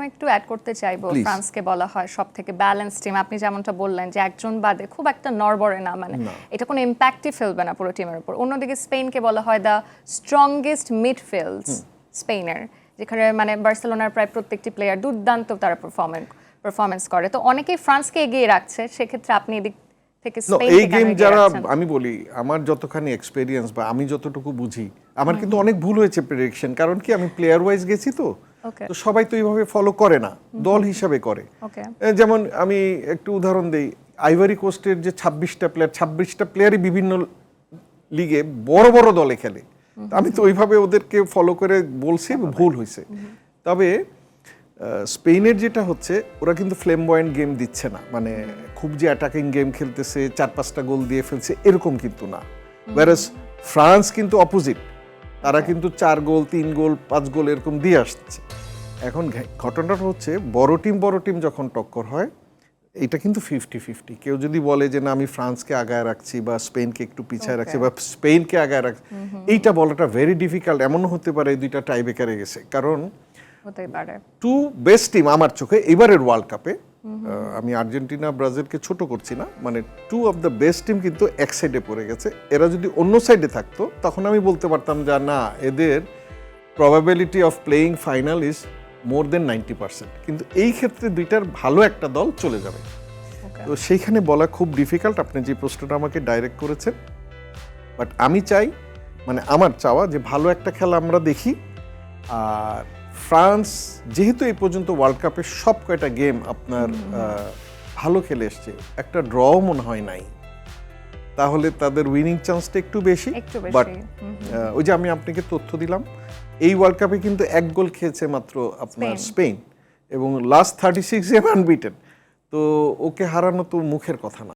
আমি একটু অ্যাড করতে চাইবো। ফ্রান্সকে বলা হয় সবথেকে ব্যালেন্স টিম, আপনি যেমনটা বললেন যে একজন বাদে খুব একটা নড়বড়ে না, মানে এটা কোনো ইম্প্যাক্টই ফেলবে না পুরো টিমের উপর। অন্যদিকে স্পেনকে বলা হয় দ্য স্ট্রংগেস্ট মিডফিল্ড স্পেনের, যেখানে মানে বার্সেলোনার প্রায় প্রত্যেকটি প্লেয়ার দুর্দান্ত তারা পারফরমেন্স করে। তো অনেকেই ফ্রান্সকে এগিয়ে রাখছে, সেক্ষেত্রে আপনি এদিক থেকে এই গেম যারা, আমি বলি আমার যতখানি এক্সপেরিয়েন্স বা আমি যতটুকু বুঝি, আমার কিন্তু অনেক ভুল হয়েছে প্রেডিকশন। কারণ কি, আমি প্লেয়ার ওয়াইজ গেছি তো সবাই তো এইভাবে ফলো করে না, দল হিসাবে করে। যেমন আমি একটু উদাহরণ দেই, আইভরি কোস্টের যে 26টা প্লেয়ারই বিভিন্ন লিগে বড় বড় দলে খেলে। আমি তো ওইভাবে ওদেরকে ফলো করে বলছি, ভুল হয়েছে। তবে স্পেনের যেটা হচ্ছে, ওরা কিন্তু ফ্লেমবয়েন্ট গেম দিচ্ছে না, মানে খুব যে অ্যাটাকিং গেম খেলতেছে 4-5টা গোল দিয়ে ফেলছে এরকম কিন্তু না। ওয়ারাস ফ্রান্স কিন্তু অপোজিট, তারা কিন্তু 4 গোল 3 গোল 5 গোল এরকম দিয়ে আসছে। এখন ঘটনাটা হচ্ছে বড় টিম যখন টক্কর হয়, এটা কিন্তু 50-50। কেউ যদি বলে যে না আমি ফ্রান্সকে আগায় রাখছি বা স্পেনকে একটু পিছায় রাখছি বা স্পেনকে আগায় রাখছি, এইটা বলাটা ভেরি ডিফিকাল্ট। এমনও হতে পারে দুইটা টাইব্রেকারে গেছে, কারণ টু বেস্ট টিম আমার চোখে এবারের ওয়ার্ল্ড কাপে, আমি আর্জেন্টিনা ব্রাজিলকে ছোট করছি না, মানে 2 অফ দ্য বেস্ট টিম কিন্তু এক সাইডে পড়ে গেছে। এরা যদি অন্য সাইডে থাকতো তখন আমি বলতে পারতাম যে না, এদের probability of playing final is more than 90%। কিন্তু এই ক্ষেত্রে দুইটার ভালো একটা দল চলে যাবে, তো সেইখানে বলা খুব ডিফিকাল্ট। আপনি যে প্রশ্নটা আমাকে ডাইরেক্ট করেছেন, বাট আমি চাই, মানে আমার চাওয়া যে ভালো একটা খেলা আমরা দেখি। আর ফ্রান্স যেহেতু এই পর্যন্ত ওয়ার্ল্ড কাপের সব কয়টা গেম আপনার ভালো খেলে এসছে, একটা ড্রও মনে হয় নাই, তাহলে তাদের উইনিং চান্সটা একটু বেশি। বাট ওই যে আমি আপনাকে তথ্য দিলাম, এই ওয়ার্ল্ড কাপে কিন্তু 1 গোল খেয়েছে মাত্র আপনার স্পেন, এবং লাস্ট 36 গেম আনবিটেন। তো ওকে হারানো তো মুখের কথা না।